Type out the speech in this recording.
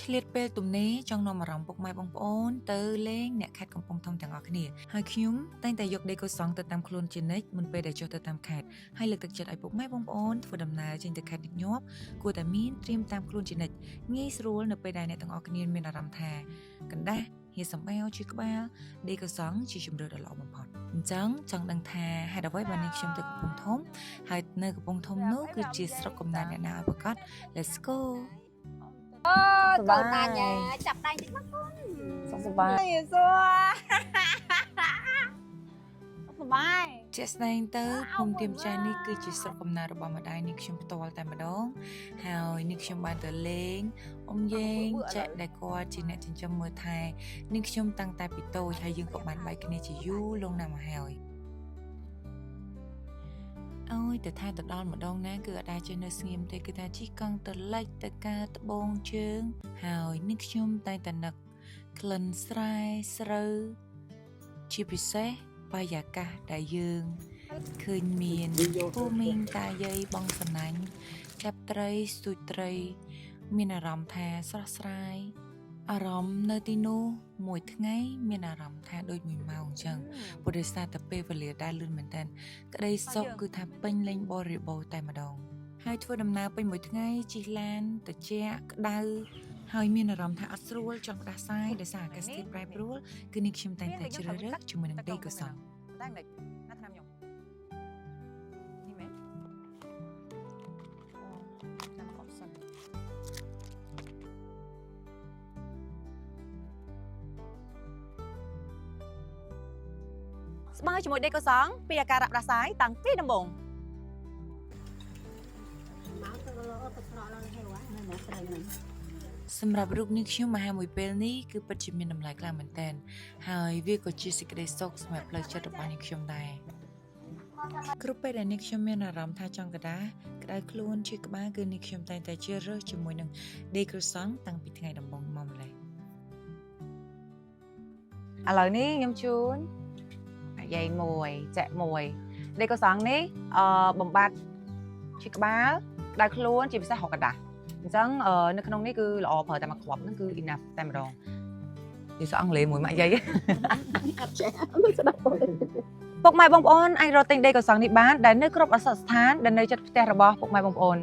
ឆ្លៀតពេលទំនេរចង់នាំអារម្មណ៍ពុកម៉ែបងប្អូនទៅលេងអ្នកខេត្តកំពង់ធំទាំងអស់គ្នាហើយខ្ញុំតែងតែយកដេកូសង់ទៅតាមខ្លួនជានិច្ចមុនពេលដែលចុះទៅតាមខេត្តហើយលើកទឹកចិត្តឲ្យពុកម៉ែបងប្អូនធ្វើដំណើរចេញទៅខេត្តញឹកញាប់គួរតែមានត្រៀមតាមខ្លួនជានិច្ចងាយស្រួលនៅពេលដែលអ្នកទាំងអស់គ្នាមានអារម្មណ៍ថាកណ្ដាស់ហៀសំអែវជាក្បាលដេកូសង់ជាជម្រើសដ៏ល្អបំផុតអញ្ចឹងចង់ដឹងថាហេតុអ្វីបានខ្ញុំទៅកំពង់ធំហើយនៅកំពង់ធំនោះគឺជាស្រុកកំណើតអ្នកណាឲ្យប្រកាស Let's go កូនតាញ៉ាចាប់ដៃតិចមកកូន សប្បាយ សួរសប្បាយ ជាក់ស្ដែងទៅភូមិទៀមចាស់នេះគឺជាស្រុកកំណើតរបស់ម្ដាយនេះខ្ញុំផ្ទាល់តែម្ដងហើយនេះខ្ញុំបានទៅលេងអ៊ំយេងចាក់ដែលគាត់ជាអ្នកចិញ្ចឹមមើលថែនេះខ្ញុំតាំងតែពីតូចហើយយើងក៏បានបែកគ្នាជាយូរលងណាស់មកហើយអូយតែថាទៅដល់ម្ដងណាគឺអត់ដែលចេះនៅស្ងៀមទេគឺថាជិះកង់ទៅលិចទៅការត្បូងជើងហើយនេះខ្ញុំតែងតែនឹកក្លិនស្រែស្រូវជាពិសេសបរិយាកាសដែលយើងឃើញមានពូមីងតាយាយបងសណាញ់ចាប់ត្រីស្ទូចត្រីមានអារម្មណ៍ថាស្រស់ស្រាយអារម្មណ៍នៅទីនោះមួយថ្ងៃមានអារម្មណ៍ថាដូច1ម៉ោងអញ្ចឹងព្រោះដោយសារតែពេលវេលាដែលលឿនមែនតើក្តីសុខគឺថាពេញលេងបរិបូរណ៍តែម្ដងហើយធ្វើដំណើរពេញមួយថ្ងៃជិះឡានត្រជាក់ក្តៅហើយមានអារម្មណ៍ថាអត់ស្រួលចង់ផ្ដាសាយដោយសារអាកាសធាតុប្រែប្រួលគឺនេះខ្ញុំតែងតែជ្រើសរើសជាមួយនឹងដេកូសង់ តែមិនណាត់ឆ្នាំខ្ញុំនេះមែនចាំកត់សិន ស្បើជាមួយដេកូសង់ពីអាការៈផ្ដាសាយតាំងពីដំបូង សម្រាប់រូបនេះខ្ញុំមកហាមួយពេលនេះគឺពិតជាមានតម្លៃខ្លាំងមែនទែនហើយវាក៏ជាសេចក្តីសុខសម្រាប់ផ្លូវចិត្តរបស់នេះខ្ញុំដែរគ្រប់ពេលដែលនេះខ្ញុំមានអារម្មណ៍ថាចង់ក្តៅខ្លួនជាក្បាលគឺនេះខ្ញុំតែងតែជ្រើសរើសជាមួយនឹងដេកូសង់តាំងពីថ្ងៃដំបូងមកម្លេះ ឥឡូវនេះខ្ញុំជូនយាយមួយចាក់មួយដេកូសង់នេះបំបត្តិជាក្បាលក្តៅខ្លួនជាពិសេសរកកដាស់អញ្ចឹងនៅក្នុងនេះគឺល្អប្រើតែមួយគ្រាប់ហ្នឹងគឺ enough តែម្ដងនិយាយសអង់គ្លេសមួយម៉ាក់យាយអត់ចេះស្ដាប់ពុកម៉ែបងប្អូនអាចរកទិញដេកូសង់នេះបានដែលនៅគ្រប់អសស្ថានដែលនៅជិតផ្ទះរបស់ពុកម៉ែបងប្អូន